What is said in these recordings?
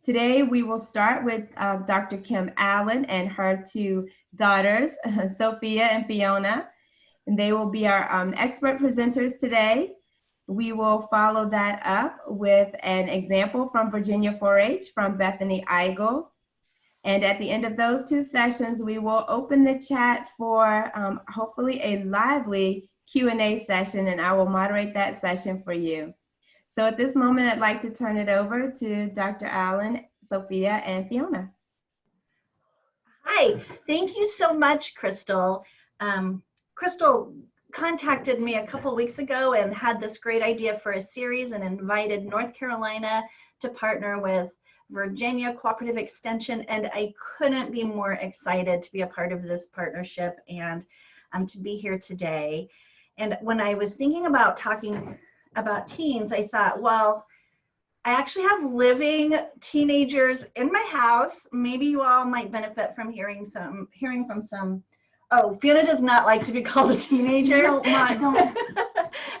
Today, we will start with Dr. Kim Allen and her two daughters, Sofia and Fiona, and they will be our expert presenters today. We will follow that up with an example from Virginia 4-H from Bethany Eigel. And at the end of those two sessions, we will open the chat for hopefully a lively Q&A session, and I will moderate that session for you. So at this moment, I'd like to turn it over to Dr. Allen, Sofia, and Fiona. Hi, thank you so much, Crystal. Crystal contacted me a couple weeks ago and had this great idea for a series and invited North Carolina to partner with Virginia Cooperative Extension, and I couldn't be more excited to be a part of this partnership and to be here today. And when I was thinking about talking about teens, I thought, well, I actually have living teenagers in my house. Maybe you all might benefit from hearing from some. Oh, Fiona does not like to be called a teenager. No, Ma, don't.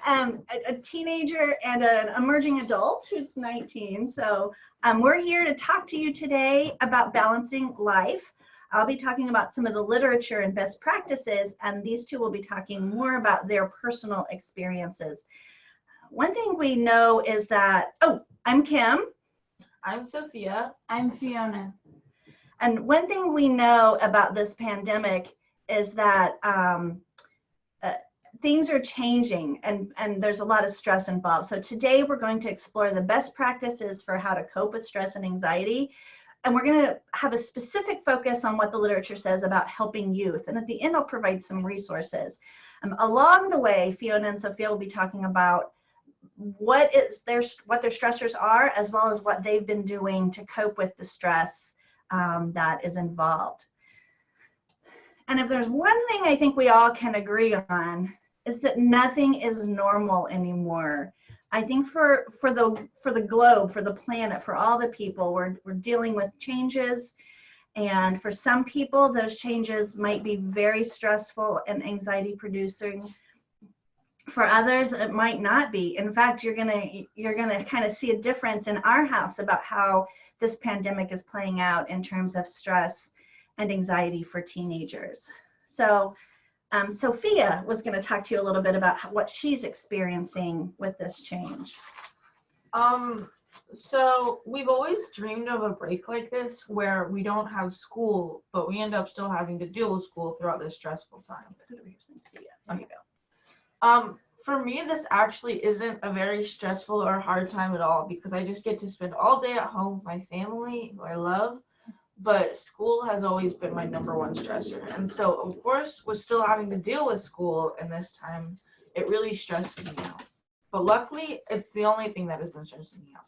A teenager and an emerging adult who's 19. So we're here to talk to you today about balancing life. I'll be talking about some of the literature and best practices, and these two will be talking more about their personal experiences. One thing we know is that, I'm Kim. I'm Sofia. I'm Fiona. And one thing we know about this pandemic is that things are changing and there's a lot of stress involved. So today we're going to explore the best practices for how to cope with stress and anxiety. And we're going to have a specific focus on what the literature says about helping youth. And at the end, I'll provide some resources. Along the way, Fiona and Sofia will be talking about what their stressors are, as well as what they've been doing to cope with the stress that is involved. And if there's one thing I think we all can agree on, is that nothing is normal anymore. I think for the globe, for the planet, for all the people, we're dealing with changes. And for some people, those changes might be very stressful and anxiety producing. For others, it might not be. In fact, you're gonna kind of see a difference in our house about how this pandemic is playing out in terms of stress and anxiety for teenagers. So Sofia was going to talk to you a little bit about what she's experiencing with this change. So we've always dreamed of a break like this where we don't have school, but we end up still having to deal with school throughout this stressful time. There you go. For me, this actually isn't a very stressful or hard time at all because I just get to spend all day at home with my family, who I love. But school has always been my number one stressor. And so, of course, with still having to deal with school in this time, it really stresses me out. But luckily, it's the only thing that has been stressing me out.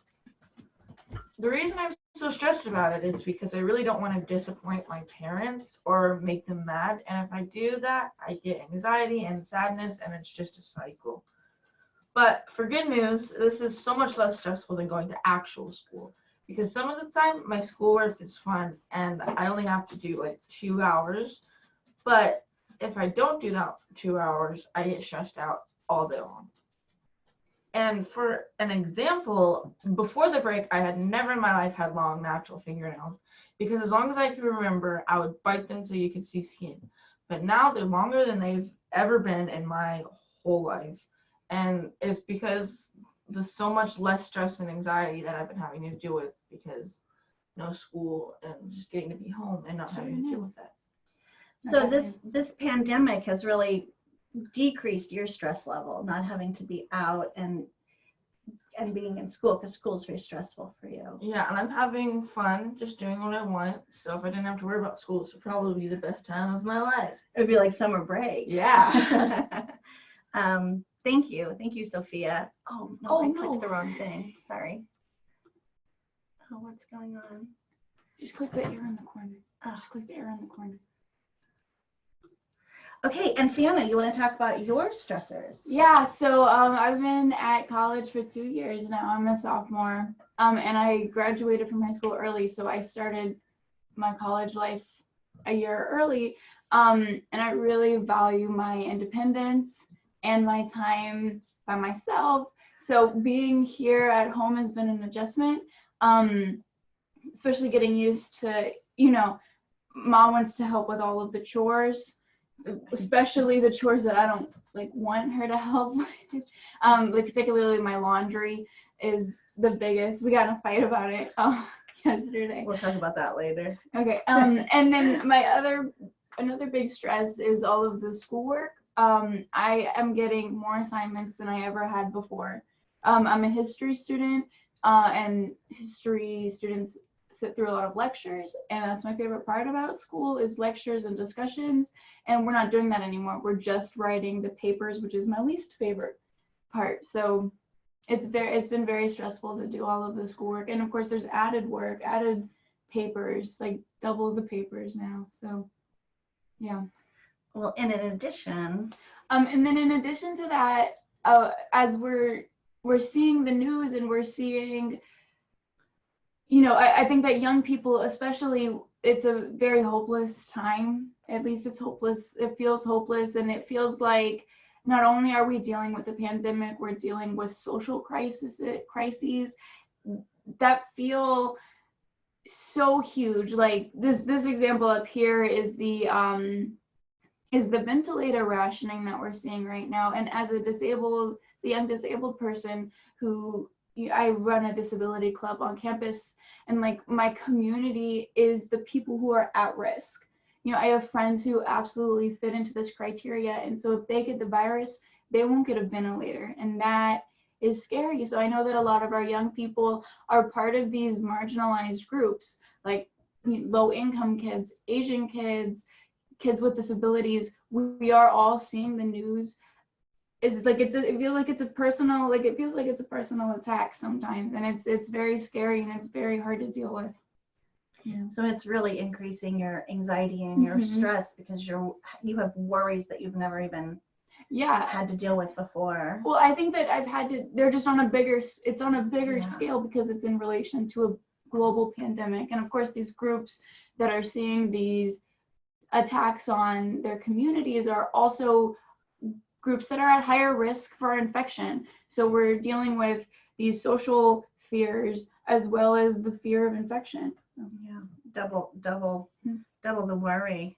The reason I'm so stressed about it is because I really don't want to disappoint my parents or make them mad. And if I do that, I get anxiety and sadness, and it's just a cycle. But for good news, this is so much less stressful than going to actual school. Because some of the time my schoolwork is fun and I only have to do like 2 hours. But if I don't do that 2 hours, I get stressed out all day long. And for an example, before the break, I had never in my life had long natural fingernails because as long as I can remember, I would bite them so you could see skin. But now they're longer than they've ever been in my whole life. And it's because there's so much less stress and anxiety that I've been having to deal with because no school and just getting to be home and not having to deal with that. So this pandemic has really decreased your stress level, not having to be out and being in school, because school is very stressful for you. Yeah, and I'm having fun just doing what I want. So if I didn't have to worry about school, this would probably be the best time of my life. It would be like summer break. Yeah. Thank you, Sofia. Oh, no, I clicked the wrong thing. Sorry. Oh, what's going on? Just click the arrow in the corner. Just click the arrow in the corner. Okay, and Fiona, you want to talk about your stressors? Yeah, so I've been at college for 2 years now. I'm a sophomore, and I graduated from high school early, so I started my college life a year early, and I really value my independence and my time by myself. So being here at home has been an adjustment. especially getting used to, you know, mom wants to help with all of the chores, especially the chores that I don't like want her to help with. Like particularly my laundry is the biggest. We got in a fight about it yesterday. We'll talk about that later. Okay. And then another big stress is all of the schoolwork. I am getting more assignments than I ever had before. I'm a history student, and history students sit through a lot of lectures, and that's my favorite part about school is lectures and discussions, and we're not doing that anymore. We're just writing the papers, which is my least favorite part. So it's been very stressful to do all of the schoolwork, and of course there's added work, added papers, like double the papers now. So yeah. Well, and in addition, and then in addition to that, as we're seeing the news and we're seeing, you know, I think that young people, especially, it's a very hopeless time. At least it's hopeless. It feels hopeless, and it feels like not only are we dealing with a pandemic, we're dealing with social crises that feel so huge. Like this example up here is the ventilator rationing that we're seeing right now. And as a young disabled person who I run a disability club on campus, and like my community is the people who are at risk. You know, I have friends who absolutely fit into this criteria, and so if they get the virus, they won't get a ventilator, and that is scary. So I know that a lot of our young people are part of these marginalized groups, like low income kids, Asian kids, kids with disabilities. We are all seeing the news. It feels like it's a personal attack sometimes, and it's very scary, and it's very hard to deal with. Yeah. So it's really increasing your anxiety and your stress because you have worries that you've never even had to deal with before. Well, I think that they're just on a bigger scale because it's in relation to a global pandemic. And of course, these groups that are seeing these attacks on their communities are also groups that are at higher risk for infection. So we're dealing with these social fears as well as the fear of infection. Yeah, double the worry.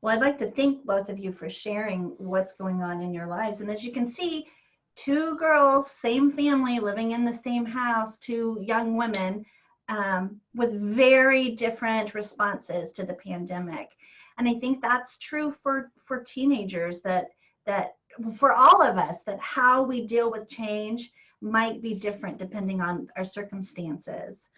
Well, I'd like to thank both of you for sharing what's going on in your lives. And as you can see, two girls, same family, living in the same house, two young women with very different responses to the pandemic. And I think that's true for teenagers, that for all of us, that how we deal with change might be different depending on our circumstances.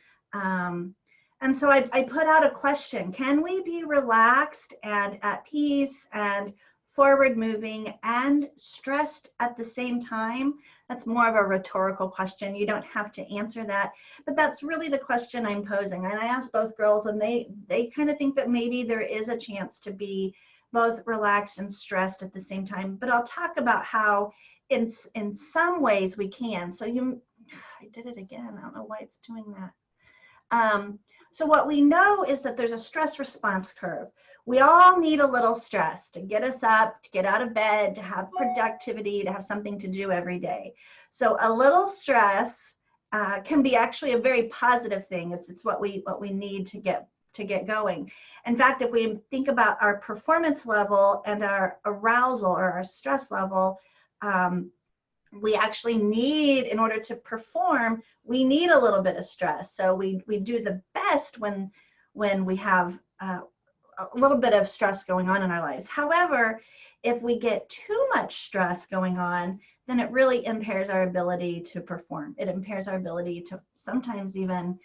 And so I put out a question: can we be relaxed and at peace and forward moving and stressed at the same time? That's more of a rhetorical question. You don't have to answer that, but that's really the question I'm posing. And I asked both girls, and they kind of think that maybe there is a chance to be both relaxed and stressed at the same time. But I'll talk about how in some ways we can. So I did it again. I don't know why it's doing that. So what we know is that there's a stress response curve. We all need a little stress to get us up, to get out of bed, to have productivity, to have something to do every day. So a little stress can be actually a very positive thing. It's what we need to get going. In fact, if we think about our performance level and our arousal or our stress level, we actually need, in order to perform, we need a little bit of stress. So we do the best when we have a little bit of stress going on in our lives. However, if we get too much stress going on, then it really impairs our ability to perform. It impairs our ability to sometimes even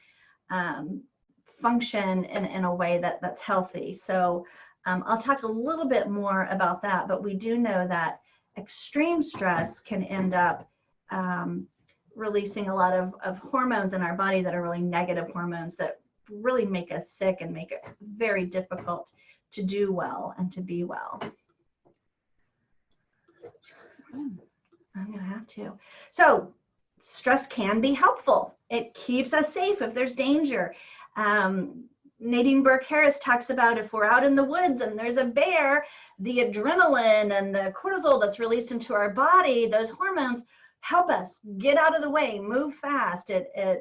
function in a way that's healthy. So I'll talk a little bit more about that, but we do know that extreme stress can end up releasing a lot of hormones in our body that are really negative hormones that really make us sick and make it very difficult to do well and to be well. I'm gonna have to. So stress can be helpful. It keeps us safe if there's danger. Nadine Burke-Harris talks about if we're out in the woods and there's a bear, the adrenaline and the cortisol that's released into our body, those hormones help us get out of the way, move fast. A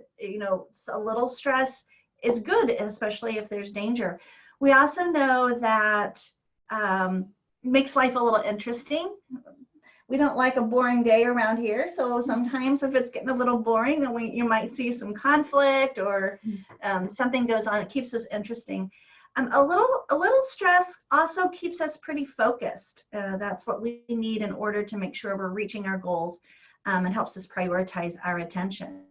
little stress is good, especially if there's danger. We also know that makes life a little interesting. We don't like a boring day around here, so sometimes if it's getting a little boring, then you might see some conflict or something goes on. It keeps us interesting. A little stress also keeps us pretty focused. That's what we need in order to make sure we're reaching our goals, and helps us prioritize our attention.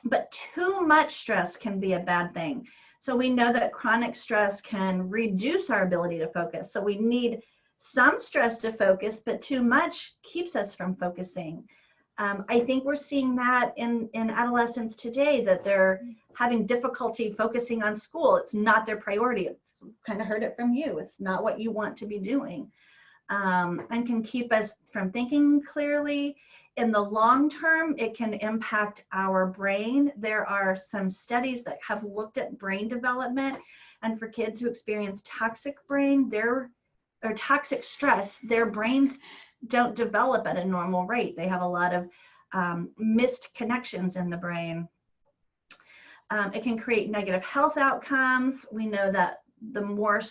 But too much stress can be a bad thing. So we know that chronic stress can reduce our ability to focus. So we need some stress to focus, but too much keeps us from focusing. I think we're seeing that in adolescents today, that they're having difficulty focusing on school. It's not their priority. It's kind of heard it from you. It's not what you want to be doing, and can keep us from thinking clearly. In the long term, it can impact our brain. There are some studies that have looked at brain development, and for kids who experience toxic stress, their brains don't develop at a normal rate. They have a lot of missed connections in the brain. It can create negative health outcomes. We know that the more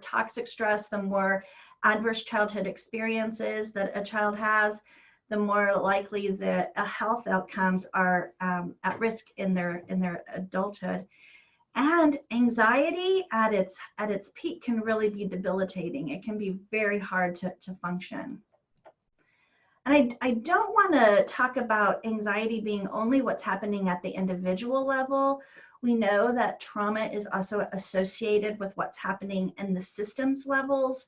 toxic stress, the more adverse childhood experiences that a child has, the more likely the health outcomes are at risk in their adulthood. And anxiety at its peak can really be debilitating. It can be very hard to function. And I don't want to talk about anxiety being only what's happening at the individual level. We know that trauma is also associated with what's happening in the systems levels,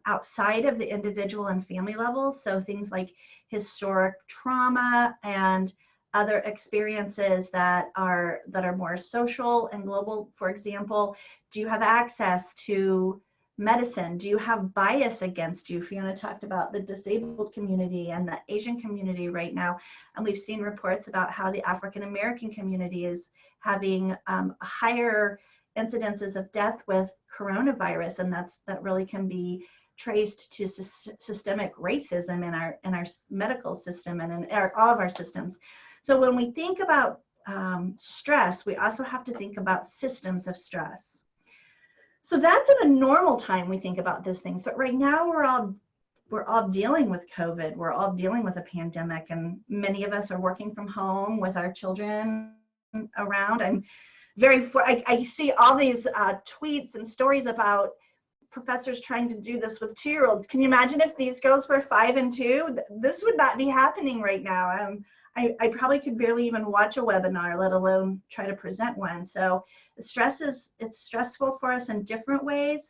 outside of the individual and family levels. So things like historic trauma and other experiences that are more social and global. For example, do you have access to medicine? Do you have bias against you? Fiona talked about the disabled community and the Asian community right now, and we've seen reports about how the African American community is having higher incidences of death with coronavirus, and that really can be traced to systemic racism in our medical system and in all of our systems. So when we think about stress, we also have to think about systems of stress. So that's at a normal time we think about those things, but right now we're all dealing with COVID. We're all dealing with a pandemic, and many of us are working from home with our children around. I see all these tweets and stories about professors trying to do this with 2-year-olds. Can you imagine if these girls were 5 and 2? This would not be happening right now. I probably could barely even watch a webinar, let alone try to present one. So it's stressful for us in different ways.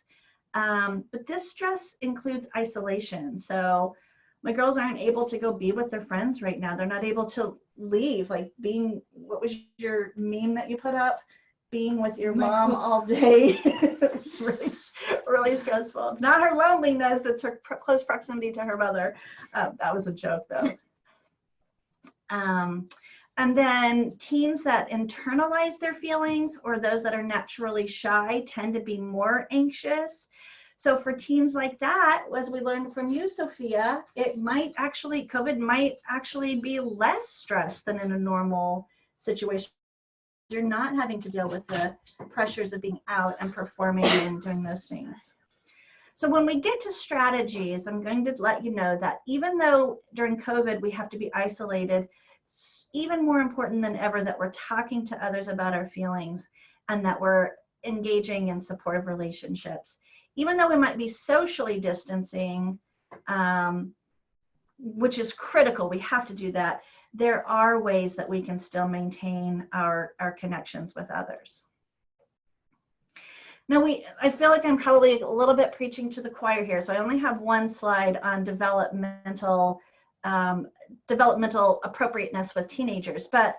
But this stress includes isolation. So my girls aren't able to go be with their friends right now. They're not able to leave, like what was your meme that you put up? Being with your mom all day. It's really stressful. It's not her loneliness, it's her close proximity to her mother. That was a joke though. And then teens that internalize their feelings, or those that are naturally shy, tend to be more anxious. So for teens like that, as we learned from you, Sofia, COVID might actually be less stress than in a normal situation. You're not having to deal with the pressures of being out and performing and doing those things. So when we get to strategies, I'm going to let you know that even though during COVID we have to be isolated, it's even more important than ever that we're talking to others about our feelings and that we're engaging in supportive relationships. Even though we might be socially distancing, which is critical, we have to do that, there are ways that we can still maintain our connections with others. Now I feel like I'm probably a little bit preaching to the choir here, so I only have one slide on developmental appropriateness with teenagers, but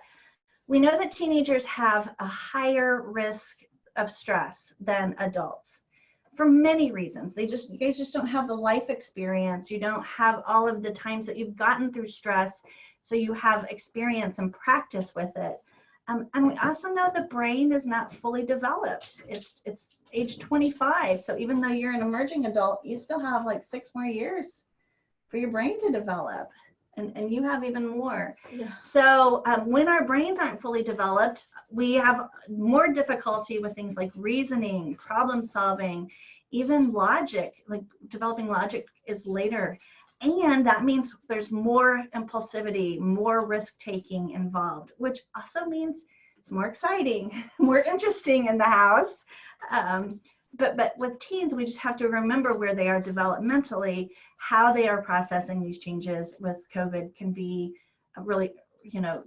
we know that teenagers have a higher risk of stress than adults for many reasons. You guys just don't have the life experience. You don't have all of the times that you've gotten through stress, so you have experience and practice with it. And we also know the brain is not fully developed. It's age 25, so even though you're an emerging adult, you still have like 6 more years for your brain to develop. and you have even more. Yeah. So when our brains aren't fully developed, we have more difficulty with things like reasoning, problem solving, even logic. Like developing logic is later. And that means there's more impulsivity, more risk taking involved, which also means it's more exciting, more interesting in the house. But with teens, we just have to remember where they are developmentally. How they are processing these changes with COVID can be really,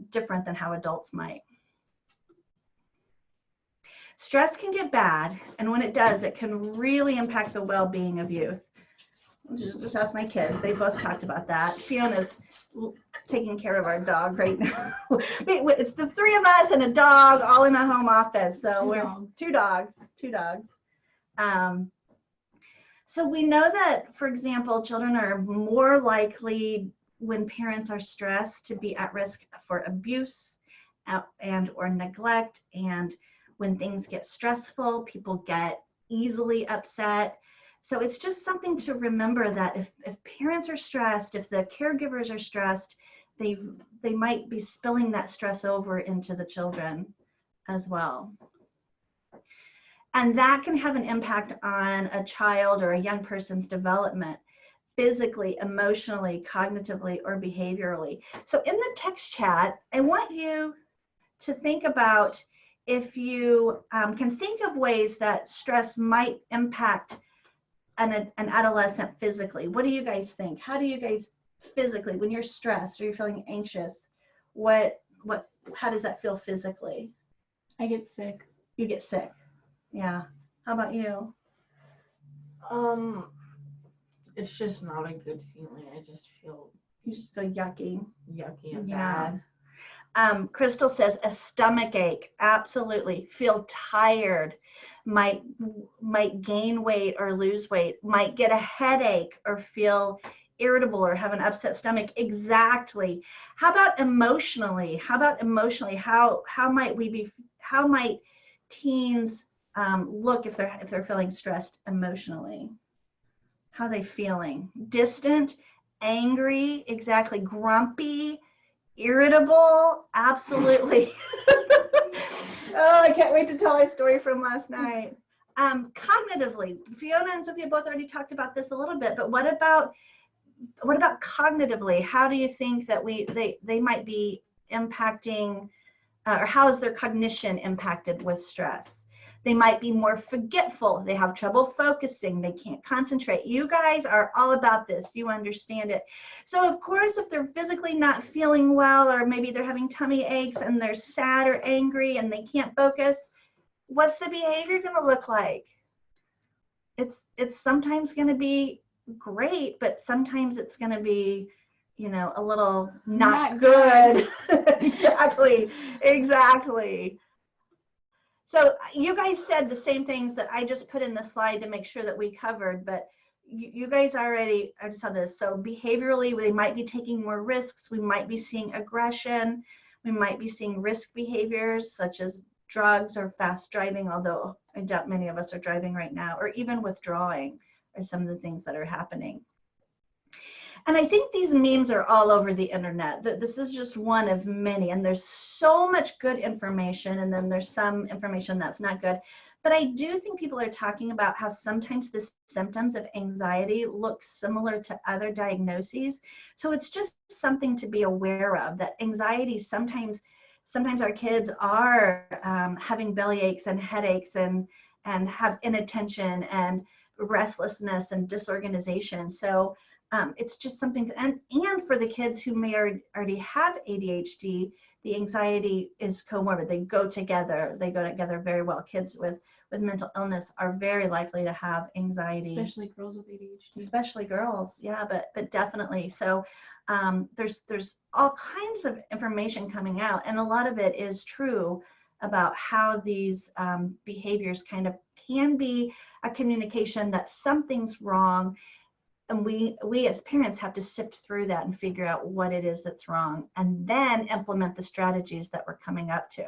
different than how adults might. Stress can get bad, and when it does, it can really impact the well-being of youth. Just ask my kids. They both talked about that. Fiona's taking care of our dog right now. It's the three of us and a dog all in a home office. So we're two dogs. So we know that, for example, children are more likely when parents are stressed to be at risk for abuse and or neglect. And when things get stressful, people get easily upset. So it's just something to remember that if parents are stressed, if the caregivers are stressed, they might be spilling that stress over into the children as well. And that can have an impact on a child or a young person's development, physically, emotionally, cognitively, or behaviorally. So in the text chat, I want you to think about if you can think of ways that stress might impact an adolescent physically. What do you guys think? How do you guys physically, when you're stressed or you're feeling anxious, how does that feel physically? I get sick. You get sick. Yeah. How about you? It's just not a good feeling. I just feel You just feel yucky. yucky and Yeah. bad. Crystal says a stomach ache. Absolutely. Feel tired. Might gain weight or lose weight. Might get a headache or feel irritable or have an upset stomach. Exactly. How about emotionally? How might teens look if they're feeling stressed emotionally? How are they feeling? Distant, angry, exactly. Grumpy, irritable, absolutely. Oh, I can't wait to tell our story from last night. Cognitively, Fiona and Sofia both already talked about this a little bit, but what about cognitively? How do you think that they might be impacting, or how is their cognition impacted with stress? They might be more forgetful. They have trouble focusing. They can't concentrate. You guys are all about this. You understand it. So of course, if they're physically not feeling well, or maybe they're having tummy aches and they're sad or angry and they can't focus, what's the behavior going to look like? It's sometimes going to be great, but sometimes it's going to be, a little not good. Exactly. So you guys said the same things that I just put in the slide to make sure that we covered, but you guys already saw this. So behaviorally, they might be taking more risks. We might be seeing aggression. We might be seeing risk behaviors such as drugs or fast driving, although I doubt many of us are driving right now, or even withdrawing are some of the things that are happening. And I think these memes are all over the internet. This is just one of many, and there's so much good information, and then there's some information that's not good. But I do think people are talking about how sometimes the symptoms of anxiety look similar to other diagnoses. So it's just something to be aware of, that anxiety sometimes our kids are having belly aches and headaches and have inattention and restlessness and disorganization. So it's just something, and for the kids who may already have ADHD, the anxiety is comorbid. They go together very well. Kids with mental illness are very likely to have anxiety. Especially girls with ADHD. Especially girls, yeah, but definitely. So there's all kinds of information coming out, and a lot of it is true about how these behaviors kind of can be a communication that something's wrong. And we as parents have to sift through that and figure out what it is that's wrong, and then implement the strategies that we're coming up to.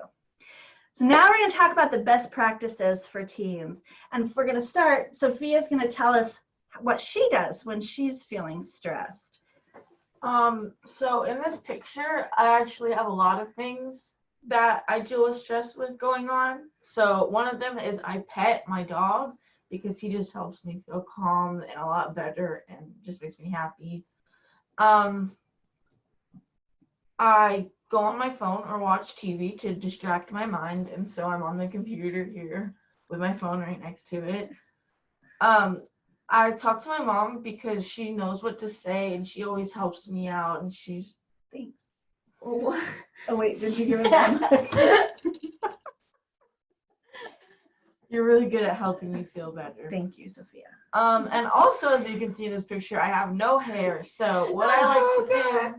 So now we're going to talk about the best practices for teens. And we're going to start, Sophia's going to tell us what she does when she's feeling stressed. So in this picture, I actually have a lot of things that I deal with stress with going on. So one of them is I pet my dog because he just helps me feel calm and a lot better and just makes me happy. I go on my phone or watch TV to distract my mind, and so I'm on the computer here with my phone right next to it. I talk to my mom because she knows what to say and she always helps me out, and she's Thanks. oh, Oh wait, did you give it that? you're really good at helping me feel better. Thank you, Sophia. And also, as you can see in this picture, I have no hair. So what I like to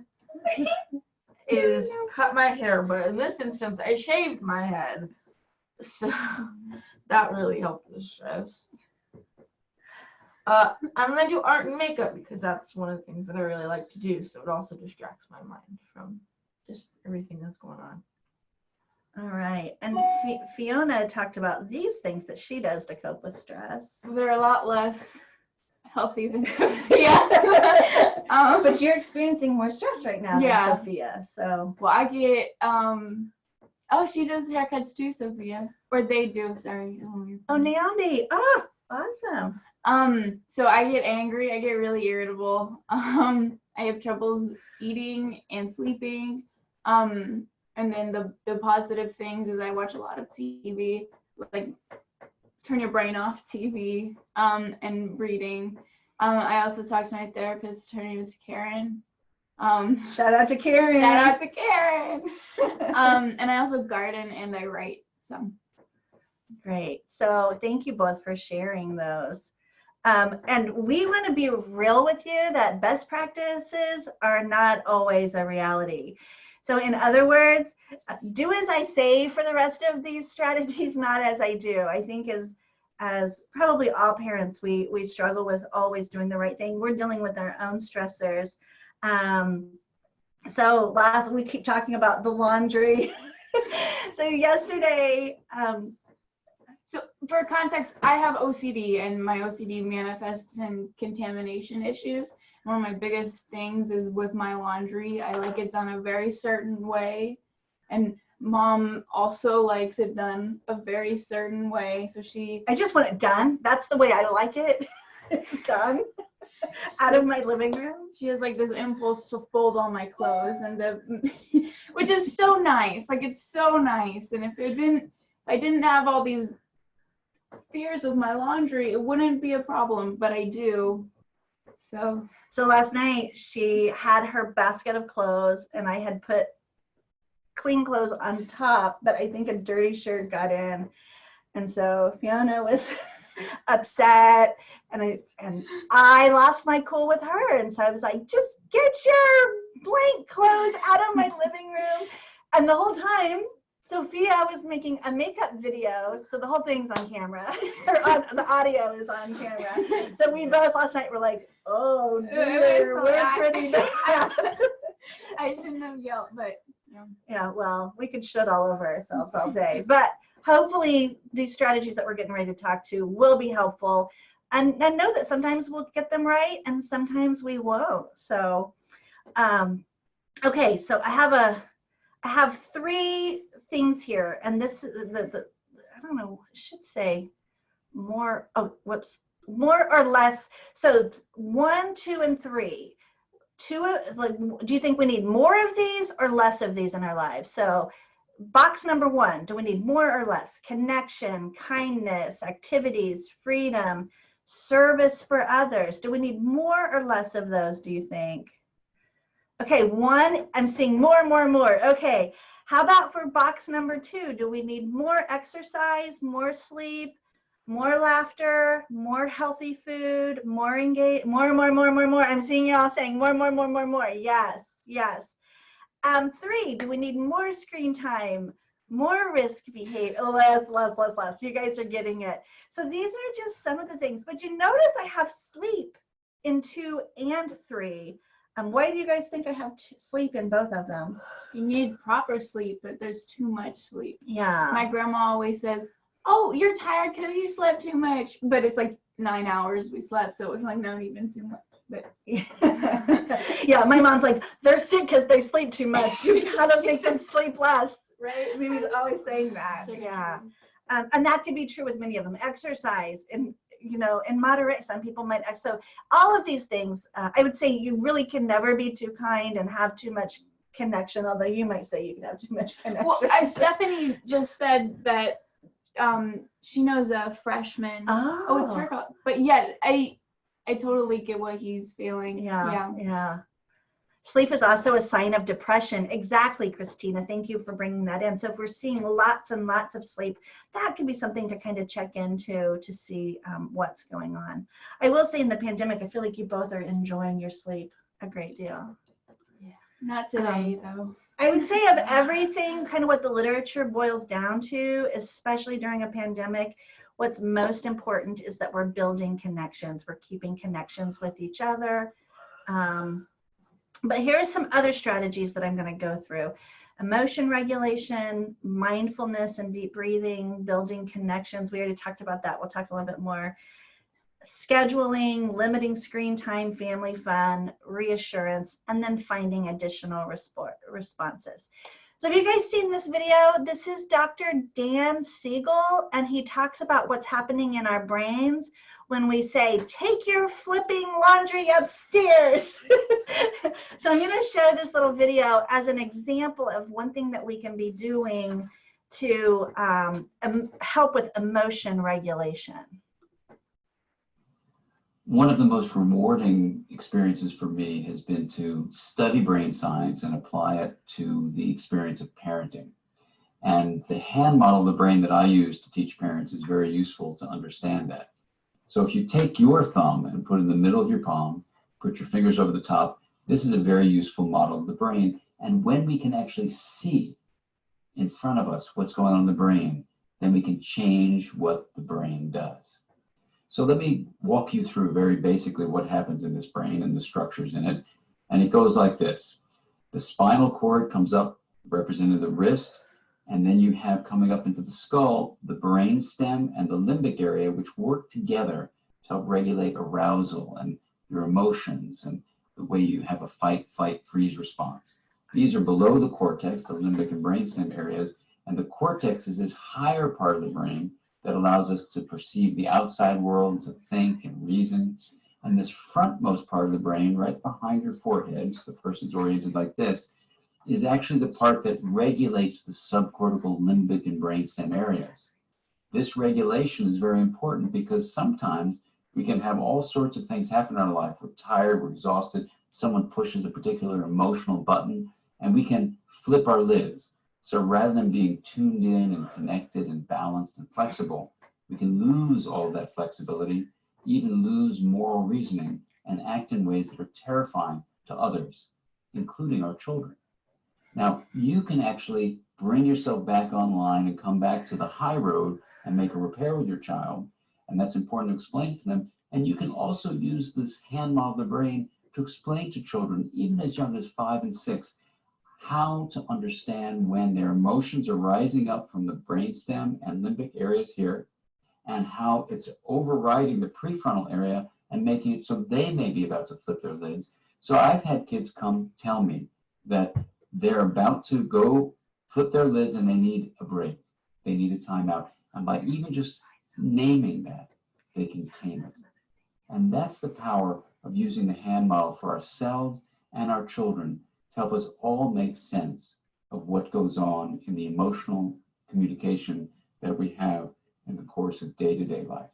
do is cut my hair, but in this instance, I shaved my head. So that really helped the stress. I'm gonna do art and makeup because that's one of the things that I really like to do. So it also distracts my mind from just everything that's going on. All right. And Fiona talked about these things that she does to cope with stress. They're a lot less healthy than Sophia. But you're experiencing more stress right now Yeah. than Sophia. So Well, I get oh, she does haircuts too, Sophia. Or they do, sorry. oh, Naomi. Oh, awesome. So I get angry, I get really irritable. I have trouble eating and sleeping. And then the positive things is I watch a lot of TV, like turn your brain off TV, and reading. I also talk to my therapist, her name is Karen. Shout out to Karen. Shout out to Karen. And I also garden and I write some. Great. So thank you both for sharing those. And we want to be real with you that best practices are not always a reality. So in other words, do as I say for the rest of these strategies, not as I do. I think as probably all parents, we struggle with always doing the right thing. We're dealing with our own stressors. So we keep talking about the laundry. So yesterday, So for context, I have OCD and my OCD manifests in contamination issues. One of my biggest things is with my laundry. I like it done a very certain way. And Mom also likes it done a very certain way. So I just want it done. That's the way I like it. It's done. Out of my living room. She has like this impulse to fold all my clothes which is so nice. Like it's so nice. And if I didn't have all these fears with my laundry, it wouldn't be a problem, but I do. So last night she had her basket of clothes and I had put clean clothes on top, but I think a dirty shirt got in. And so Fiona was upset and I lost my cool with her. And so I was like, just get your blank clothes out of my living room. And the whole time, Sophia was making a makeup video, so the whole thing's on camera. The audio is on camera. So we both last night were like, oh dear, we're pretty bad. I shouldn't have yelled, but yeah, well, we could shit all over ourselves all day. But hopefully these strategies that we're getting ready to talk to will be helpful. And know that sometimes we'll get them right and sometimes we won't. So, okay, so I have three things here, and this is I don't know, I should say more, more or less. So 1, 2, and 3. Like, do you think we need more of these or less of these in our lives? So box number 1, do we need more or less? Connection, kindness, activities, freedom, service for others. Do we need more or less of those, do you think? Okay, 1, I'm seeing more. Okay, how about for box number 2? Do we need more exercise, more sleep, more laughter, more healthy food, more engage, more? I'm seeing you all saying more. Yes. 3, do we need more screen time, more risk behavior, less? You guys are getting it. So these are just some of the things, but you notice I have sleep in 2 and 3. Why do you guys think I have sleep in both of them? you need proper sleep, but there's too much sleep. Yeah. My grandma always says, oh, you're tired because you slept too much. But it's like 9 hours we slept, so it was like not even too much. But Yeah, my mom's like, they're sick because they sleep too much. You gotta make them sleep less. Right? Mimi's always saying that. Yeah. And that could be true with many of them. Exercise and, you know, in moderate, some people might, so all of these things, I would say you really can never be too kind and have too much connection, although you might say you can have too much connection. well, Stephanie just said that she knows a freshman. Oh, it's her call. But yet, I totally get what he's feeling. Yeah. Sleep is also a sign of depression. Exactly, Christina. Thank you for bringing that in. So if we're seeing lots and lots of sleep, that can be something to kind of check into to see what's going on. I will say in the pandemic, I feel like you both are enjoying your sleep a great deal. Yeah. Not today, though. I would say of everything, kind of what the literature boils down to, especially during a pandemic, what's most important is that we're building connections. We're keeping connections with each other. But here are some other strategies that I'm going to go through. Emotion regulation, mindfulness and deep breathing, building connections. We already talked about that. We'll talk a little bit more. Scheduling, limiting screen time, family fun, reassurance, and then finding additional responses. So have you guys seen this video? This is Dr. Dan Siegel, and he talks about what's happening in our brains when we say, take your flipping laundry upstairs. So I'm gonna show this little video as an example of one thing that we can be doing to help with emotion regulation. One of the most rewarding experiences for me has been to study brain science and apply it to the experience of parenting. And the hand model of the brain that I use to teach parents is very useful to understand that. So if you take your thumb and put it in the middle of your palm, put your fingers over the top, this is a very useful model of the brain. And when we can actually see in front of us what's going on in the brain, then we can change what the brain does. So let me walk you through very basically what happens in this brain and the structures in it. And it goes like this. The spinal cord comes up, representing the wrist, and then you have coming up into the skull, the brain stem and the limbic area, which work together to help regulate arousal and your emotions and the way you have a fight, flight, freeze response. These are below the cortex, the limbic and brainstem areas, and the cortex is this higher part of the brain that allows us to perceive the outside world, to think and reason. And this frontmost part of the brain, right behind your forehead, so the person's oriented like this, is actually the part that regulates the subcortical, limbic, and brainstem areas. This regulation is very important because sometimes we can have all sorts of things happen in our life. We're tired, we're exhausted, someone pushes a particular emotional button, and we can flip our lids. So rather than being tuned in and connected and balanced and flexible, we can lose all that flexibility, even lose moral reasoning, and act in ways that are terrifying to others, including our children. Now, you can actually bring yourself back online and come back to the high road and make a repair with your child, and that's important to explain to them. And you can also use this hand model of the brain to explain to children, even as young as 5 and 6, how to understand when their emotions are rising up from the brainstem and limbic areas here, and how it's overriding the prefrontal area and making it so they may be about to flip their lids. So I've had kids come tell me that they're about to go flip their lids and they need a break. They need a timeout. And by even just naming that, they can tame it. And that's the power of using the hand model for ourselves and our children to help us all make sense of what goes on in the emotional communication that we have in the course of day-to-day life.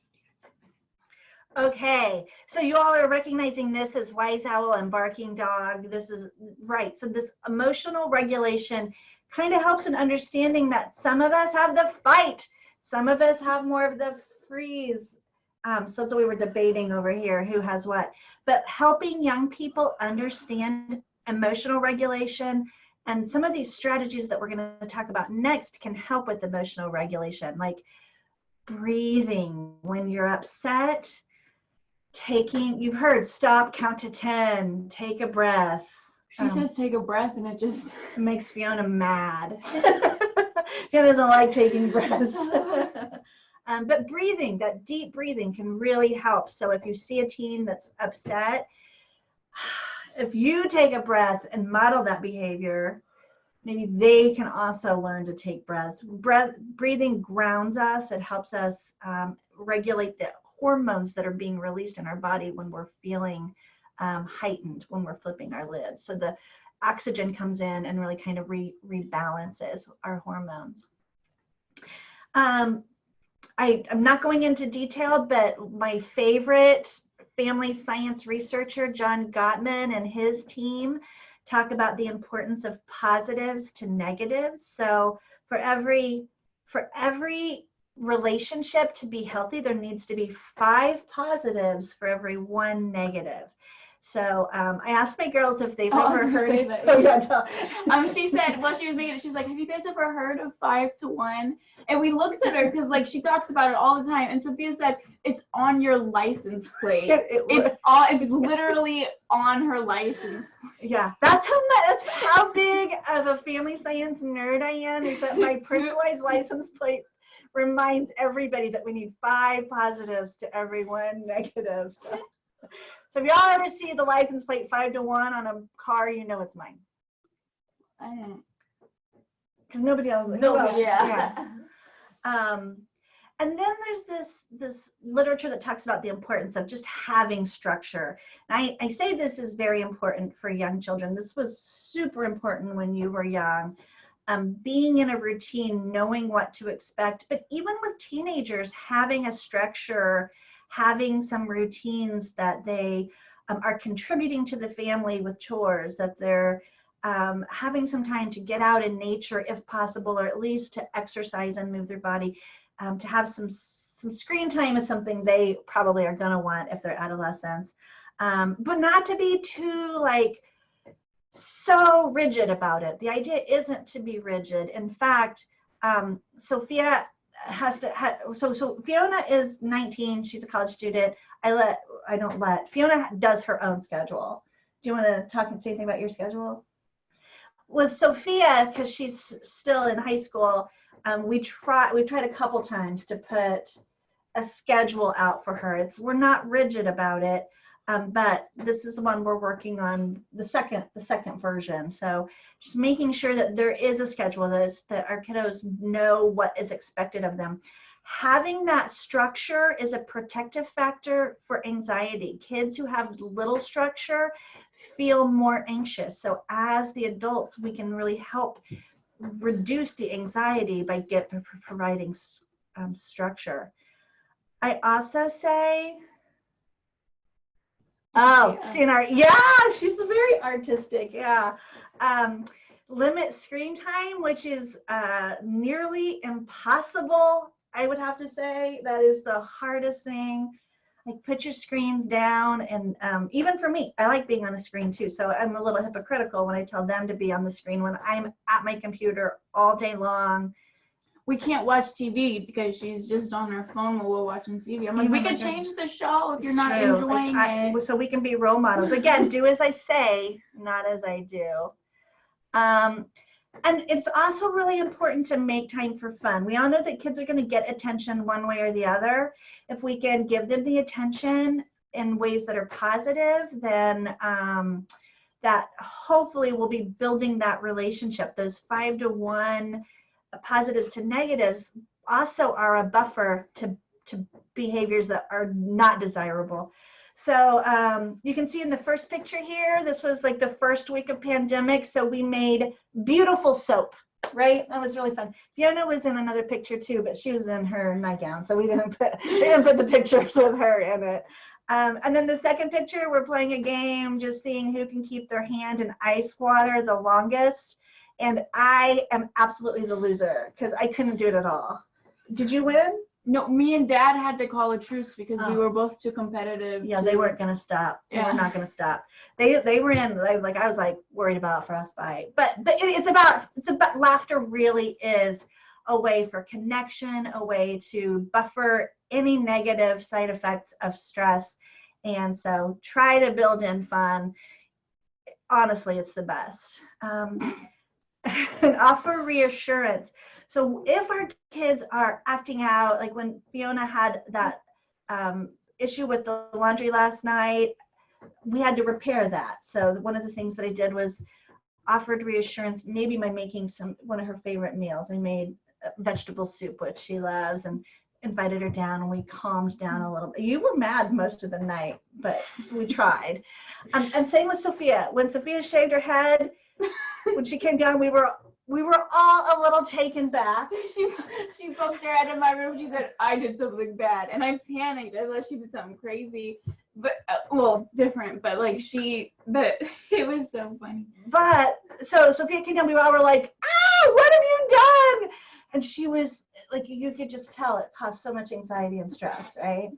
Okay, so you all are recognizing this as wise owl and barking dog. This is right. So this emotional regulation kind of helps in understanding that some of us have the fight, some of us have more of the freeze. So we were debating over here who has what, but helping young people understand emotional regulation and some of these strategies that we're going to talk about next can help with emotional regulation, like breathing when you're upset, you've heard stop, count to 10, take a breath. She says take a breath and it just makes Fiona mad. Fiona doesn't like taking breaths. But breathing, that deep breathing can really help. So if you see a teen that's upset, if you take a breath and model that behavior, maybe they can also learn to take breaths. Breathing grounds us. It helps us regulate the hormones that are being released in our body when we're feeling heightened, when we're flipping our lids. So the oxygen comes in and really kind of rebalances our hormones. I'm not going into detail, but my favorite family science researcher, John Gottman, and his team talk about the importance of positives to negatives. So for every relationship to be healthy, there needs to be 5 positives for every 1 negative. So I asked my girls if they've ever heard. Say that. Oh, yeah, She said, while she was making it, she was like, have you guys ever heard of 5 to 1? And we looked at her because like she talks about it all the time. And Sophia said, it's on your license plate. It's literally on her license. Yeah, that's how big of a family science nerd I am, is that my personalized license plate reminds everybody that we need 5 positives to every 1 negative. So if y'all ever see the license plate 5 to 1 on a car, you know it's mine. I don't. Because nobody else. Yeah. And then there's this literature that talks about the importance of just having structure. And I say this is very important for young children. This was super important when you were young. Being in a routine, knowing what to expect, but even with teenagers, having a structure, having some routines that they are contributing to the family with chores, that they're having some time to get out in nature if possible, or at least to exercise and move their body, to have some screen time is something they probably are going to want if they're adolescents, but not to be too like so rigid about it. The idea isn't to be rigid. In fact, Sofia so Fiona is 19. She's a college student. Fiona does her own schedule. Do you want to talk and say anything about your schedule? With Sofia, because she's still in high school, we've tried a couple times to put a schedule out for her. We're not rigid about it, but this is the one we're working on, the second version. So just making sure that there is a schedule, that our kiddos know what is expected of them. Having that structure is a protective factor for anxiety. Kids who have little structure feel more anxious. So as the adults, we can really help reduce the anxiety by providing structure. I also say, CNR, yeah, she's very artistic, yeah. Limit screen time, which is nearly impossible, I would have to say. That is the hardest thing. Like, put your screens down, and even for me, I like being on a screen too, so I'm a little hypocritical when I tell them to be on the screen when I'm at my computer all day long. We can't watch TV because she's just on her phone while we're watching TV. I'm like, we could change the show if you're not enjoying it. So we can be role models. Again, do as I say, not as I do. And it's also really important to make time for fun. We all know that kids are going to get attention one way or the other. If we can give them the attention in ways that are positive, then that hopefully will be building that relationship. Those 5 to 1 positives to negatives also are a buffer to behaviors that are not desirable. So you can see in the first picture here, this was like the first week of pandemic. So we made beautiful soap, right? That was really fun. Fiona was in another picture too, but she was in her nightgown. So we didn't put the pictures with her in it. And then the second picture, we're playing a game, just seeing who can keep their hand in ice water the longest. And I am absolutely the loser because I couldn't do it at all. Did you win? No, me and Dad had to call a truce because we were both too competitive. Yeah, they weren't gonna stop. They were not gonna stop. They were in, like, I was like worried about frostbite. But it's about laughter. Really is a way for connection, a way to buffer any negative side effects of stress. And so try to build in fun. Honestly, it's the best. And offer reassurance. So if our kids are acting out, like when Fiona had that issue with the laundry last night, we had to repair that. So one of the things that I did was offered reassurance, maybe by making one of her favorite meals. I made vegetable soup, which she loves, and invited her down, and we calmed down a little bit. You were mad most of the night, but we tried. And same with Sophia. When Sophia shaved her head, when she came down, we were all a little taken back. She poked her head in my room. She said, I did something bad. And I panicked. I thought she did something crazy, but well, different, but like but it was so funny. But so Sophia came down, we all were like, what have you done? And she was like, you could just tell it caused so much anxiety and stress, right?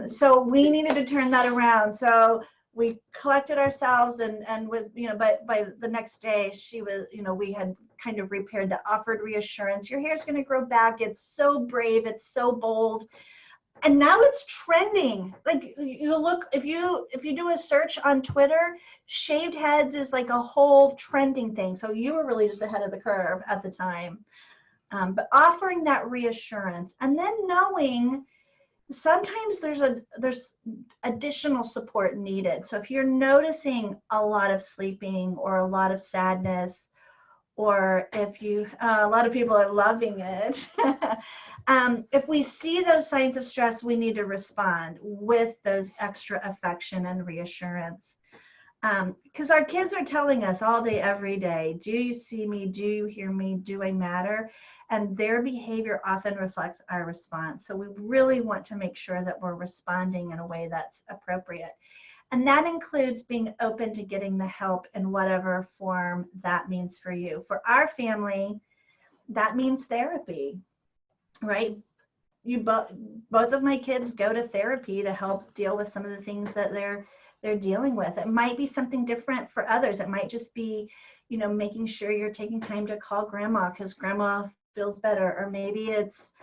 So we needed to turn that around. So we collected ourselves, and with, but by the next day, she was, we had kind of repaired the offered reassurance. Your hair's going to grow back. It's so brave. It's so bold. And now it's trending. Like, you look, if you do a search on Twitter, shaved heads is like a whole trending thing. So you were really just ahead of the curve at the time. But offering that reassurance, and then knowing sometimes there's additional support needed. So if you're noticing a lot of sleeping or a lot of sadness, or if a lot of people are loving it, if we see those signs of stress, we need to respond with those extra affection and reassurance. Because our kids are telling us all day, every day, do you see me? Do you hear me? Do I matter? And their behavior often reflects our response. So we really want to make sure that we're responding in a way that's appropriate. And that includes being open to getting the help in whatever form that means for you. For our family, that means therapy, right? Both of my kids go to therapy to help deal with some of the things that they're dealing with. It might be something different for others. It might just be, making sure you're taking time to call grandma because grandma feels better, or maybe it's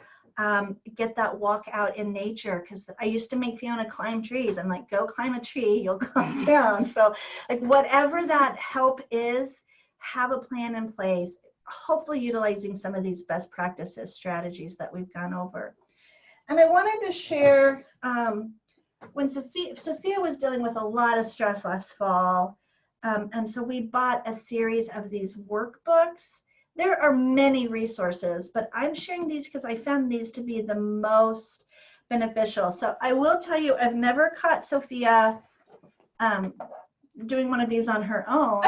get that walk out in nature, because I used to make Fiona climb trees. I'm like, go climb a tree, you'll calm down. So like whatever that help is, have a plan in place, hopefully utilizing some of these best practices, strategies that we've gone over. And I wanted to share, when Sophia was dealing with a lot of stress last fall, and so we bought a series of these workbooks. There are many resources, but I'm sharing these because I found these to be the most beneficial. So I will tell you, I've never caught Sophia doing one of these on her own.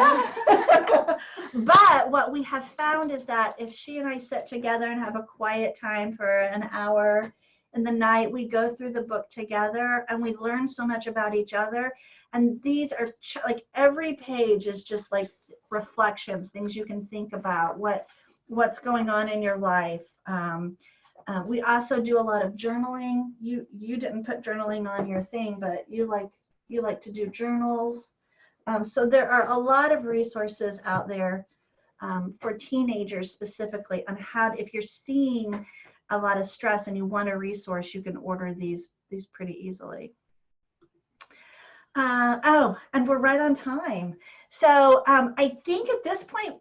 But what we have found is that if she and I sit together and have a quiet time for an hour in the night, we go through the book together and we learn so much about each other. And these are like every page is just like reflections, things you can think about, what's going on in your life. We also do a lot of journaling. You didn't put journaling on your thing, but you like to do journals. So there are a lot of resources out there for teenagers specifically on how, if you're seeing a lot of stress and you want a resource, you can order these pretty easily. And we're right on time. So I think at this point,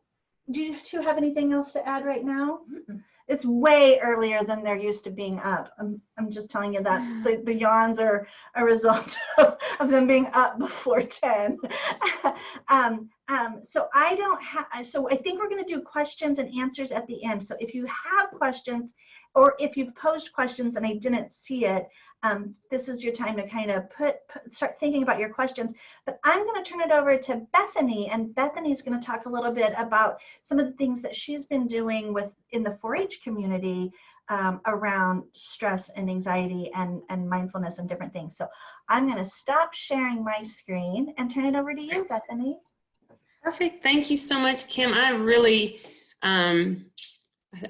do you have anything else to add right now? Mm-mm. It's way earlier than they're used to being up. I'm just telling you that the yawns are a result of them being up before 10. So I think we're going to do questions and answers at the end. So if you have questions, or if you've posed questions and I didn't see it, this is your time to kind of start thinking about your questions. But I'm going to turn it over to Bethany, and Bethany's going to talk a little bit about some of the things that she's been doing in the 4-H community around stress and anxiety and mindfulness and different things. So I'm going to stop sharing my screen and turn it over to you, Bethany. Perfect. Thank you so much, Kim. I really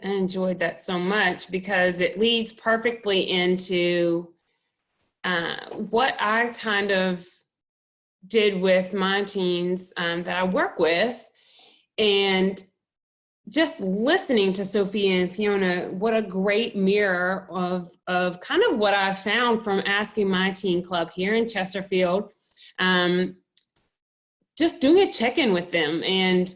enjoyed that so much because it leads perfectly into what I kind of did with my teens that I work with, and just listening to Sofia and Fiona, what a great mirror of kind of what I found from asking my teen club here in Chesterfield, just doing a check-in with them and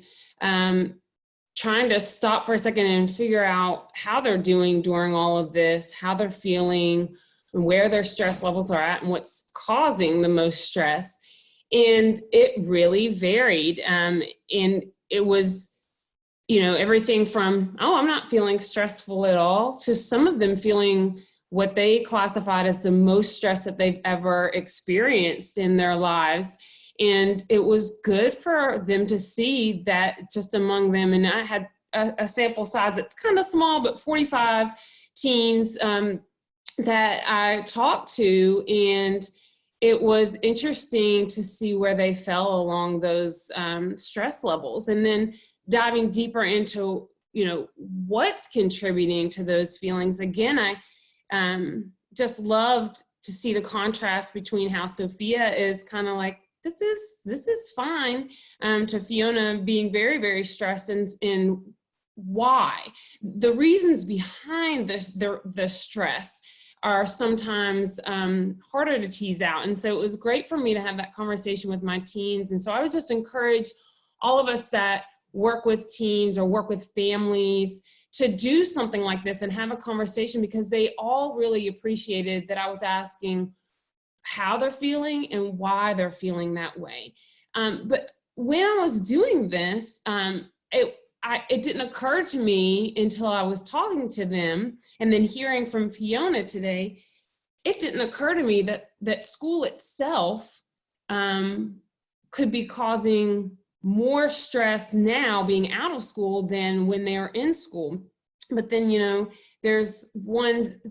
trying to stop for a second and figure out how they're doing during all of this, how they're feeling, and where their stress levels are at and what's causing the most stress. And it really varied. And it was, you know, everything from, oh, I'm not feeling stressful at all, to some of them feeling what they classified as the most stress that they've ever experienced in their lives. And it was good for them to see that just among them. And I had a sample size that's kind of small, but 45 teens that I talked to, and it was interesting to see where they fell along those stress levels. And then diving deeper into, you know, what's contributing to those feelings. Again, I just loved to see the contrast between how Sofia is kind of like, this is fine, to Fiona being very, very stressed, and why. The reasons behind the stress are sometimes harder to tease out. And so it was great for me to have that conversation with my teens. And so I would just encourage all of us that work with teens or work with families to do something like this and have a conversation, because they all really appreciated that I was asking how they're feeling and why they're feeling that way. But when I was doing this, it didn't occur to me until I was talking to them and then hearing from Fiona today, it didn't occur to me that school itself could be causing more stress now being out of school than when they're in school. But then, you know, there's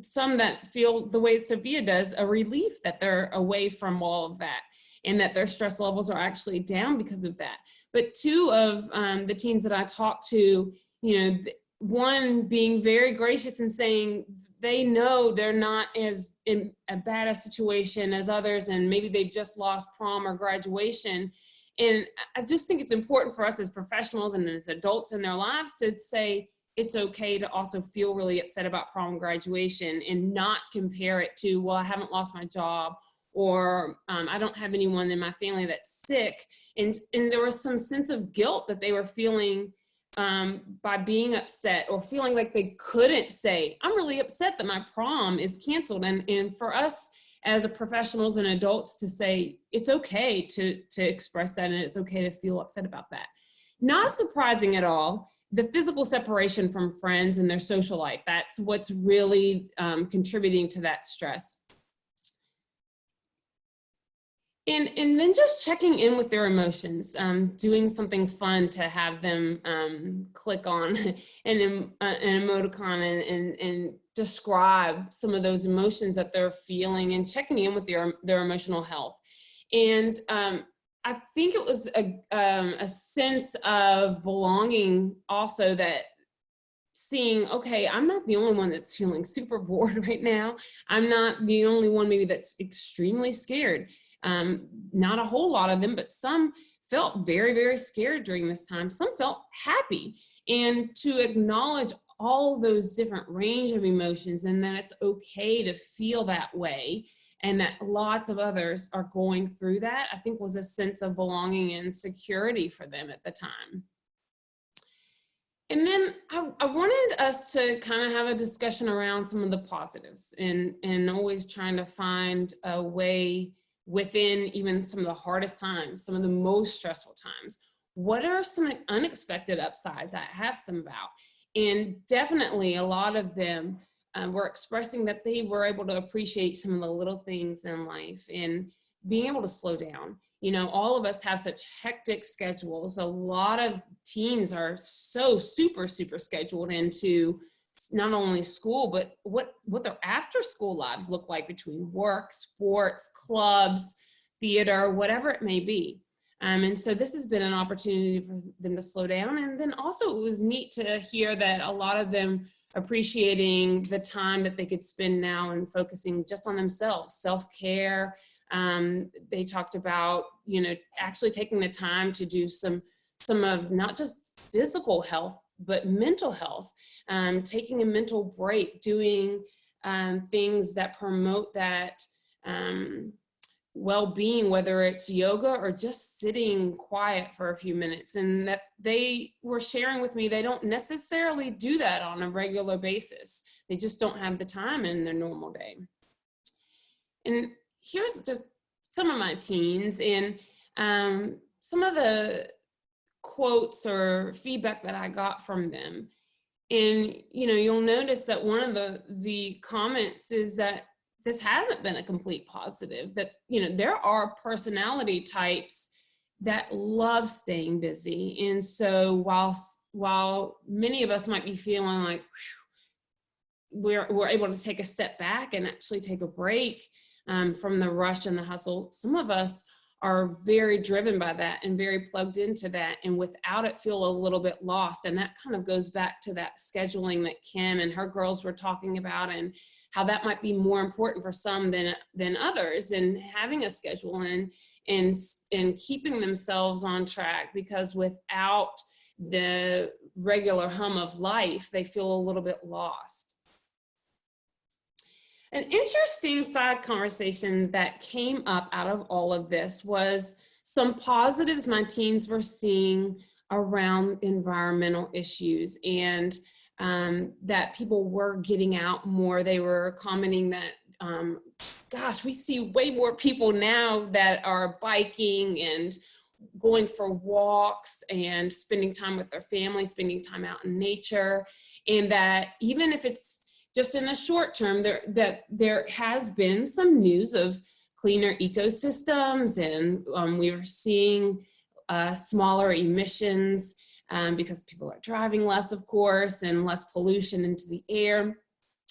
some that feel the way Sofia does, a relief that they're away from all of that and that their stress levels are actually down because of that. But two of the teens that I talked to, you know, one being very gracious and saying they know they're not as in a bad a situation as others, and maybe they've just lost prom or graduation. And I just think it's important for us as professionals and as adults in their lives to say it's okay to also feel really upset about prom and graduation, and not compare it to, well, I haven't lost my job, or I don't have anyone in my family that's sick. And there was some sense of guilt that they were feeling by being upset, or feeling like they couldn't say, I'm really upset that my prom is canceled. And for us as a professionals and adults to say, it's okay to express that, and it's okay to feel upset about that. Not surprising at all, the physical separation from friends and their social life, that's what's really contributing to that stress. And then just checking in with their emotions, doing something fun to have them click on an emoticon and describe some of those emotions that they're feeling, and checking in with their emotional health. And I think it was a sense of belonging also, that seeing, okay, I'm not the only one that's feeling super bored right now. I'm not the only one maybe that's extremely scared. Not a whole lot of them, but some felt very, very scared during this time. Some felt happy. And to acknowledge all those different range of emotions, and that it's okay to feel that way, and that lots of others are going through that, I think was a sense of belonging and security for them at the time. And then I wanted us to kind of have a discussion around some of the positives, and always trying to find a way within even some of the hardest times, some of the most stressful times. What are some unexpected upsides? I asked them about. And definitely a lot of them were expressing that they were able to appreciate some of the little things in life, and being able to slow down. You know, all of us have such hectic schedules. A lot of teens are so super scheduled into not only school, but what their after school lives look like, between work, sports, clubs, theater, whatever it may be. And so this has been an opportunity for them to slow down. And then also it was neat to hear that a lot of them appreciating the time that they could spend now and focusing just on themselves, self-care. They talked about, you know, actually taking the time to do some of not just physical health, but mental health, taking a mental break, doing things that promote that well-being, whether it's yoga or just sitting quiet for a few minutes. And that they were sharing with me, they don't necessarily do that on a regular basis. They just don't have the time in their normal day. And here's just some of my teens, and some of the quotes or feedback that I got from them. And, you know, you'll notice that one of the comments is that this hasn't been a complete positive, that, you know, there are personality types that love staying busy. And so while many of us might be feeling like we're able to take a step back and actually take a break from the rush and the hustle, some of us are very driven by that and very plugged into that, and without it feel a little bit lost. And that kind of goes back to that scheduling that Kim and her girls were talking about, and how that might be more important for some than others, and having a schedule and keeping themselves on track, because without the regular hum of life, they feel a little bit lost. An interesting side conversation that came up out of all of this was some positives my teens were seeing around environmental issues, and that people were getting out more. They were commenting that, gosh, we see way more people now that are biking and going for walks and spending time with their family, spending time out in nature, and that even if it's just in the short term, there has been some news of cleaner ecosystems, and we were seeing smaller emissions because people are driving less, of course, and less pollution into the air,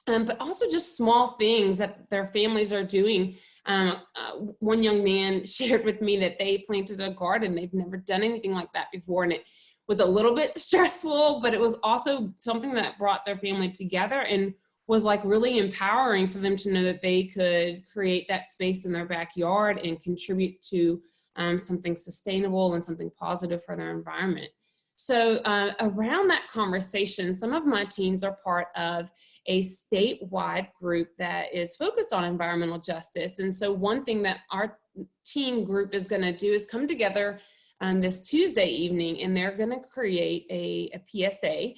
but also just small things that their families are doing. One young man shared with me that they planted a garden. They've never done anything like that before, and it was a little bit stressful, but it was also something that brought their family together and was like really empowering for them to know that they could create that space in their backyard and contribute to something sustainable and something positive for their environment. So around that conversation, some of my teens are part of a statewide group that is focused on environmental justice. And so one thing that our teen group is gonna do is come together this Tuesday evening, and they're gonna create a PSA,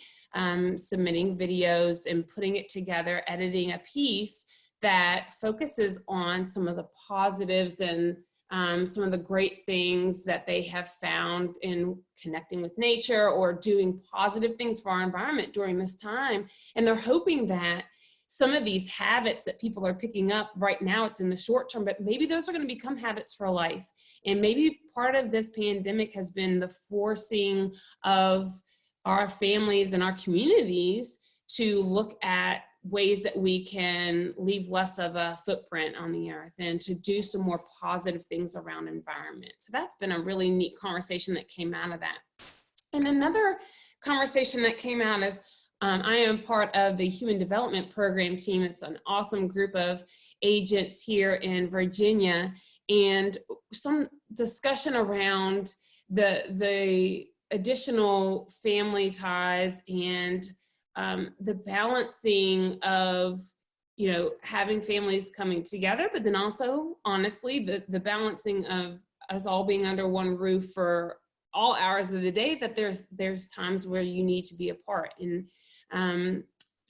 submitting videos and putting it together, editing a piece that focuses on some of the positives and some of the great things that they have found in connecting with nature or doing positive things for our environment during this time. And they're hoping that some of these habits that people are picking up right now, it's in the short term, but maybe those are going to become habits for life. And maybe part of this pandemic has been the forcing of our families and our communities to look at ways that we can leave less of a footprint on the earth and to do some more positive things around environment. So that's been a really neat conversation that came out of that. And another conversation that came out is I am part of the Human Development Program team. It's an awesome group of agents here in Virginia, and some discussion around the additional family ties and the balancing of, you know, having families coming together, but then also, honestly, the balancing of us all being under one roof for all hours of the day, that there's times where you need to be apart, and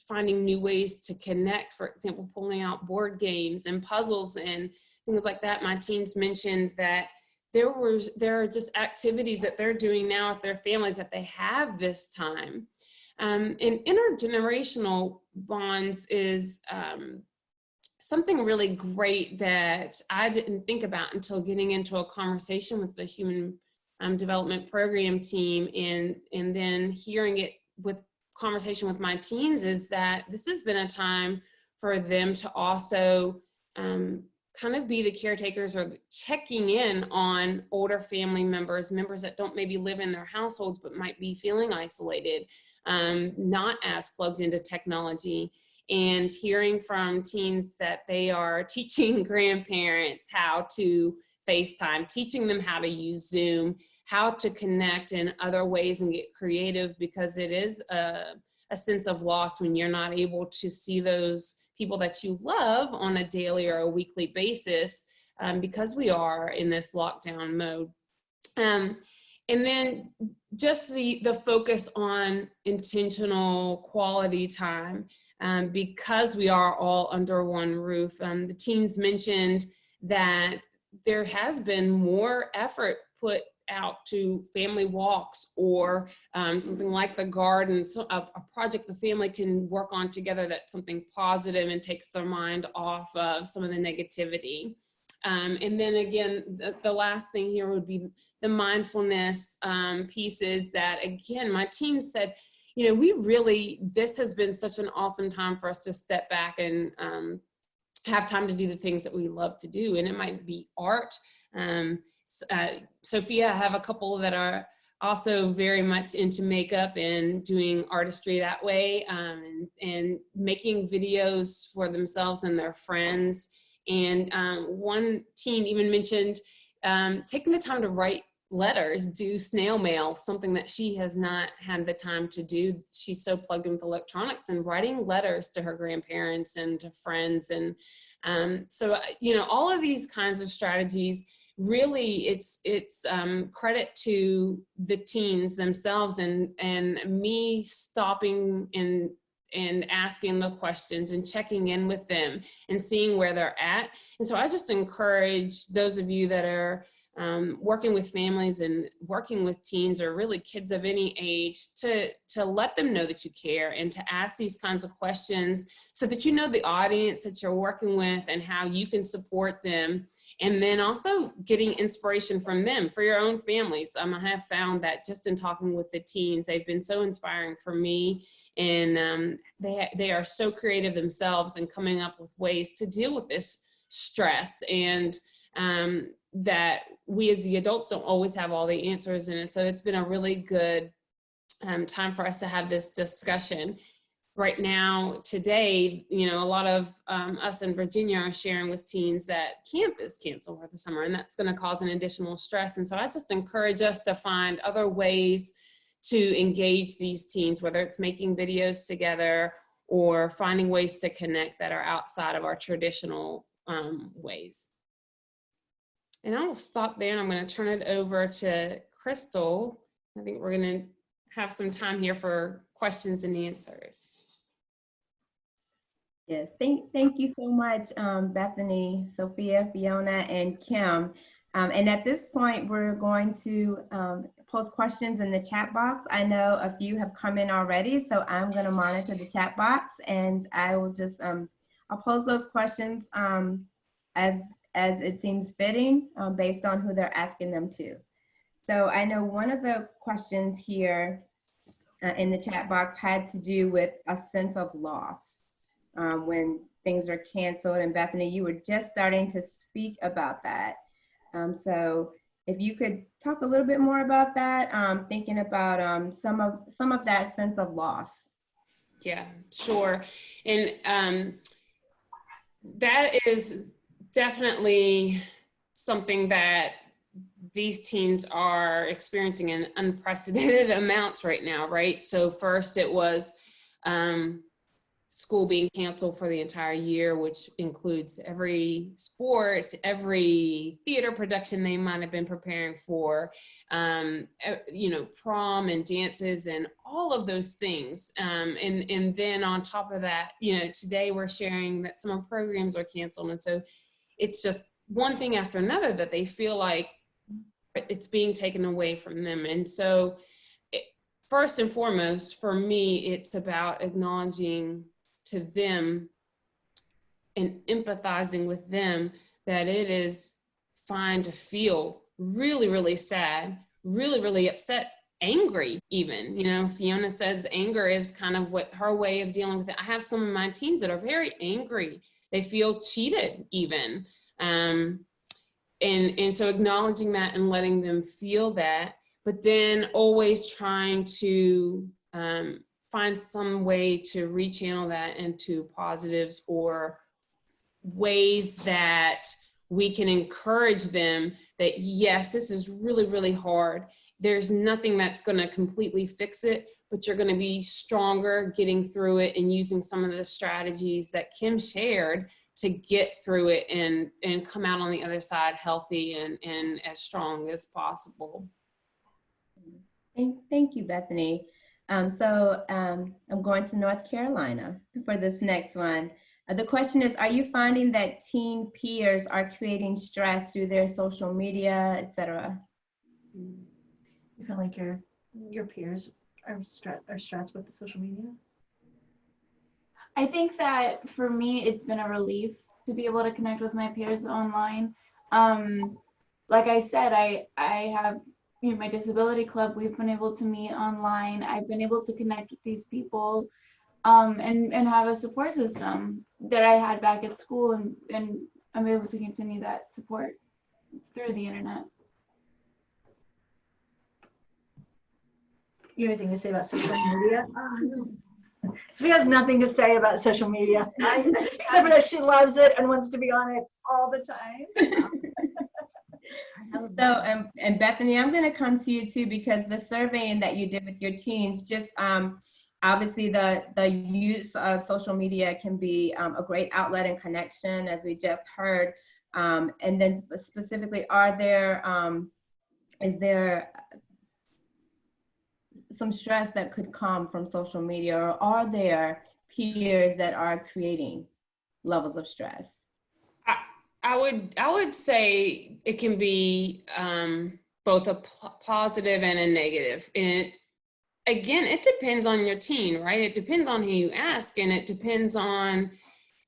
finding new ways to connect, for example, pulling out board games and puzzles and things like that. My teens mentioned that there are just activities that they're doing now with their families that they have this time. And intergenerational bonds is something really great that I didn't think about until getting into a conversation with the Human Development Program team, and then hearing it with conversation with my teens, is that this has been a time for them to also kind of be the caretakers or checking in on older family members that don't maybe live in their households but might be feeling isolated, not as plugged into technology, and hearing from teens that they are teaching grandparents how to FaceTime, teaching them how to use Zoom, how to connect in other ways and get creative, because it is a sense of loss when you're not able to see those people that you love on a daily or a weekly basis, because we are in this lockdown mode. And then just the focus on intentional quality time. because we are all under one roof. The teens mentioned that there has been more effort put out to family walks or something like the garden, so a project the family can work on together that's something positive and takes their mind off of some of the negativity. And then again, the last thing here would be the mindfulness pieces that, again, my teens said, you know, this has been such an awesome time for us to step back and have time to do the things that we love to do. And it might be art. Sofia, I have a couple that are also very much into makeup and doing artistry that way, and making videos for themselves and their friends. And one teen even mentioned taking the time to write letters, do snail mail, something that she has not had the time to do. She's so plugged in with electronics, and writing letters to her grandparents and to friends. And so, you know, all of these kinds of strategies, really it's credit to the teens themselves and me stopping and asking the questions and checking in with them and seeing where they're at. And so I just encourage those of you that are working with families and working with teens, or really kids of any age, to let them know that you care and to ask these kinds of questions so that you know the audience that you're working with and how you can support them. And then also getting inspiration from them for your own families. I have found that just in talking with the teens, they've been so inspiring for me. And they are so creative themselves and coming up with ways to deal with this stress, and that we as the adults don't always have all the answers. And so it's been a really good time for us to have this discussion. Right now, today, you know, a lot of us in Virginia are sharing with teens that camp is canceled for the summer, and that's going to cause an additional stress. And so I just encourage us to find other ways to engage these teens, whether it's making videos together or finding ways to connect that are outside of our traditional ways. And I will stop there, and I'm going to turn it over to Crystal. I think we're going to have some time here for questions and answers. Yes, thank you so much, Bethany, Sofia, Fiona, and Kim. And at this point, we're going to post questions in the chat box. I know a few have come in already, so I'm going to monitor the chat box, and I will just I'll pose those questions as it seems fitting based on who they're asking them to. So I know one of the questions here in the chat box had to do with a sense of loss. When things are canceled, and Bethany, you were just starting to speak about that. So if you could talk a little bit more about that, thinking about some of that sense of loss. Yeah, sure. And that is definitely something that these teens are experiencing in unprecedented amounts right now, right? So first it was school being canceled for the entire year, which includes every sport, every theater production they might have been preparing for, you know, prom and dances and all of those things. And then on top of that, you know, today we're sharing that summer programs are canceled. And so it's just one thing after another that they feel like it's being taken away from them. And so first and foremost, for me, it's about acknowledging to them and empathizing with them that it is fine to feel really, really sad, really, really upset, angry even. You know, Fiona says anger is kind of what her way of dealing with it. I have some of my teens that are very angry. They feel cheated even. And so acknowledging that and letting them feel that, but then always trying to find some way to rechannel that into positives or ways that we can encourage them that, yes, this is really, really hard. There's nothing that's going to completely fix it, but you're going to be stronger getting through it and using some of the strategies that Kim shared to get through it and come out on the other side healthy and as strong as possible. Thank you, Bethany. I'm going to North Carolina for this next one. The question is, are you finding that teen peers are creating stress through their social media, etc.? You feel like your peers are stressed with the social media? I think that for me, it's been a relief to be able to connect with my peers online. Like I said, I have my disability club. We've been able to meet online. I've been able to connect with these people, and have a support system that I had back at school, and I'm able to continue that support through the internet. You have anything to say about social media? Sofia has nothing to say about social media, except for that she loves it and wants to be on it all the time. So, and Bethany, I'm going to come to you too, because the surveying that you did with your teens, just obviously the use of social media can be a great outlet and connection, as we just heard. And then specifically, is there some stress that could come from social media, or are there peers that are creating levels of stress? I would say it can be both a positive and a negative. And again, it depends on your teen, right? It depends on who you ask, and it depends on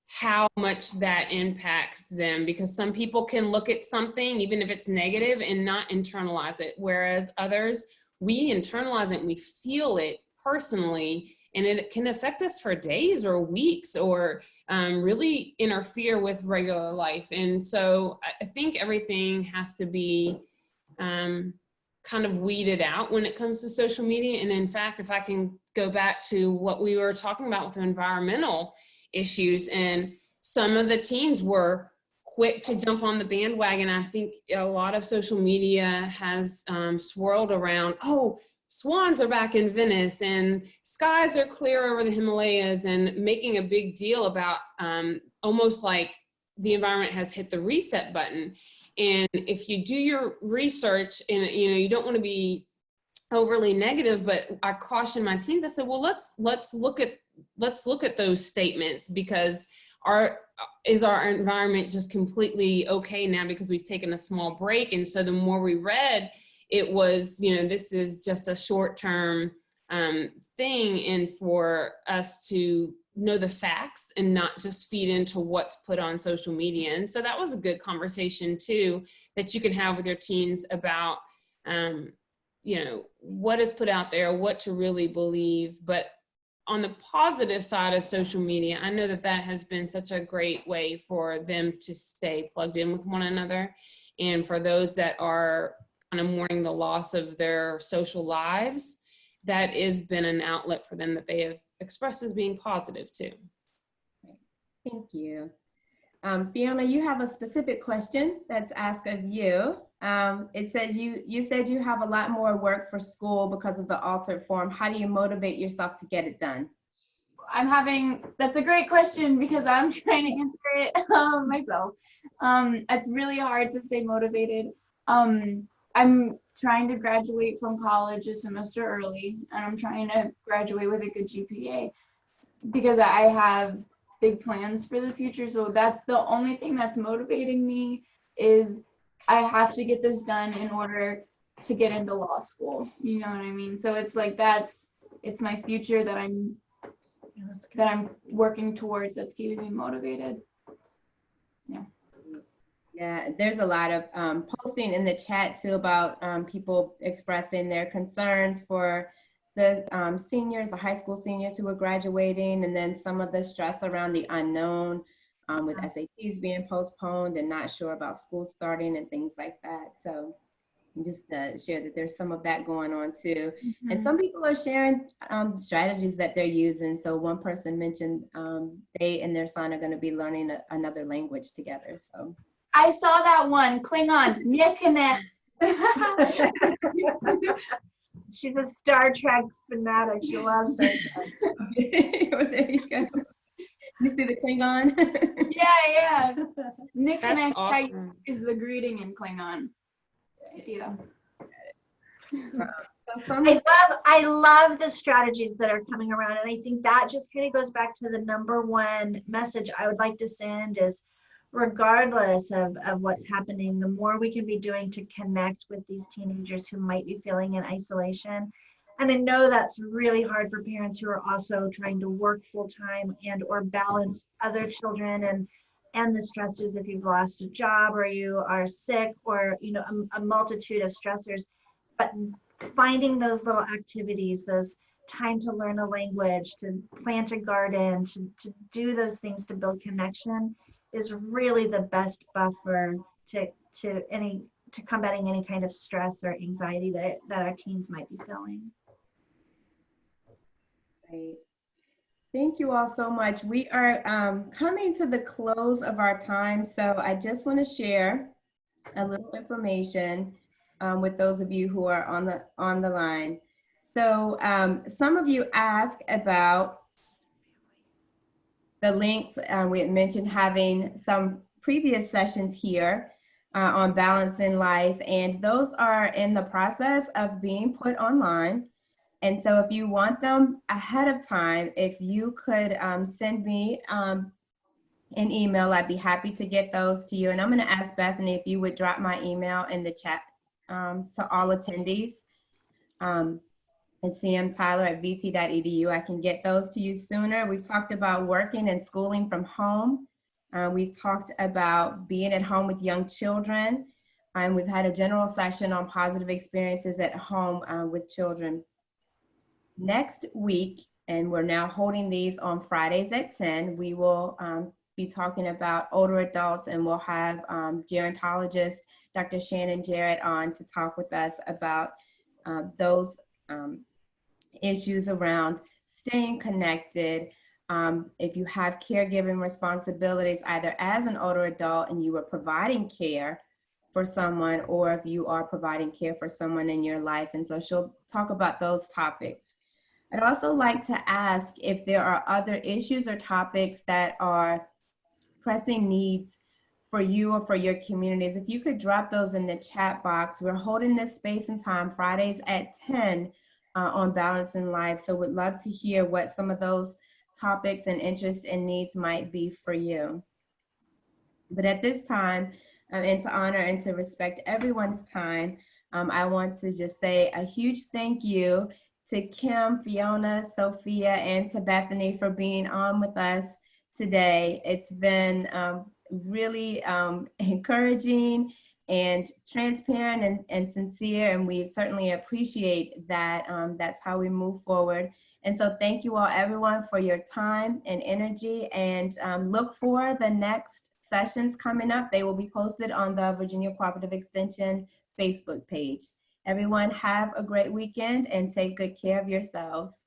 how much that impacts them, because some people can look at something, even if it's negative, and not internalize it. Whereas others, we internalize it and we feel it personally, and it can affect us for days or weeks, or really interfere with regular life. And so I think everything has to be kind of weeded out when it comes to social media. And in fact, if I can go back to what we were talking about with environmental issues, and some of the teens were quick to jump on the bandwagon. I think a lot of social media has swirled around, oh, swans are back in Venice and skies are clear over the Himalayas, and making a big deal about almost like the environment has hit the reset button. And if you do your research, and you don't want to be overly negative, but I caution my teens. I said, well, let's look at those statements, because is our environment just completely okay now because we've taken a small break? And so the more we read, it was, this is just a short-term thing, and for us to know the facts and not just feed into what's put on social media. And so that was a good conversation too, that you can have with your teens about, what is put out there, what to really believe. But on the positive side of social media, I know that has been such a great way for them to stay plugged in with one another. And for those that are kind of mourning the loss of their social lives, that has been an outlet for them that they have expressed as being positive too. Thank you. Fiona, you have a specific question that's asked of you. It says you said you have a lot more work for school because of the altered form. How do you motivate yourself to get it done? That's a great question, because I'm trying to answer it myself. It's really hard to stay motivated. I'm trying to graduate from college a semester early, and I'm trying to graduate with a good GPA, because I have big plans for the future. So that's the only thing that's motivating me, is I have to get this done in order to get into law school. You know what I mean? So it's like it's my future that I'm working towards, that's keeping me motivated. Yeah. Yeah, there's a lot of posting in the chat too about people expressing their concerns for the seniors, the high school seniors who are graduating, and then some of the stress around the unknown, with SATs being postponed and not sure about school starting and things like that. So just to share that there's some of that going on too. Mm-hmm. And some people are sharing strategies that they're using. So one person mentioned they and their son are going to be learning another language together. So I saw that one, Klingon. She's a Star Trek fanatic. She loves Star Trek. Well, there you go. You see the Klingon? Yeah. Nicknack awesome. is the greeting in Klingon. Yeah. So some, I love the strategies that are coming around. And I think that just kind of goes back to the number one message I would like to send is regardless of what's happening, the more we can be doing to connect with these teenagers who might be feeling in isolation. And I know that's really hard for parents who are also trying to work full time and or balance other children and the stressors if you've lost a job or you are sick or, you know, a multitude of stressors. But finding those little activities, those time to learn a language, to plant a garden, to do those things to build connection is really the best buffer to combating any kind of stress or anxiety that our teens might be feeling. Great. Thank you all so much. We are coming to the close of our time, so I just want to share a little information with those of you who are on the line. So some of you asked about the links. We had mentioned having some previous sessions here on balance in life, and those are in the process of being put online. And so if you want them ahead of time, if you could send me an email, I'd be happy to get those to you. And I'm going to ask Bethany if you would drop my email in the chat to all attendees. It's cmtyler@vt.edu. I can get those to you sooner. We've talked about working and schooling from home. We've talked about being at home with young children. And we've had a general session on positive experiences at home with children. Next week, and we're now holding these on Fridays at 10, we will be talking about older adults, and we'll have gerontologist Dr. Shannon Jarrett on to talk with us about those issues around staying connected. If you have caregiving responsibilities, either as an older adult and you are providing care for someone, or if you are providing care for someone in your life. And so she'll talk about those topics. I'd also like to ask if there are other issues or topics that are pressing needs for you or for your communities. If you could drop those in the chat box. We're holding this space and time Fridays at 10 on Balance in Life. So we'd love to hear what some of those topics and interests and needs might be for you. But at this time, and to honor and to respect everyone's time, I want to just say a huge thank you to Kim, Fiona, Sofia, and to Bethany for being on with us today. It's been really encouraging and transparent and sincere, and we certainly appreciate that. That's how we move forward. And so thank you all, everyone, for your time and energy, and look for the next sessions coming up. They will be posted on the Virginia Cooperative Extension Facebook page. Everyone have a great weekend and take good care of yourselves.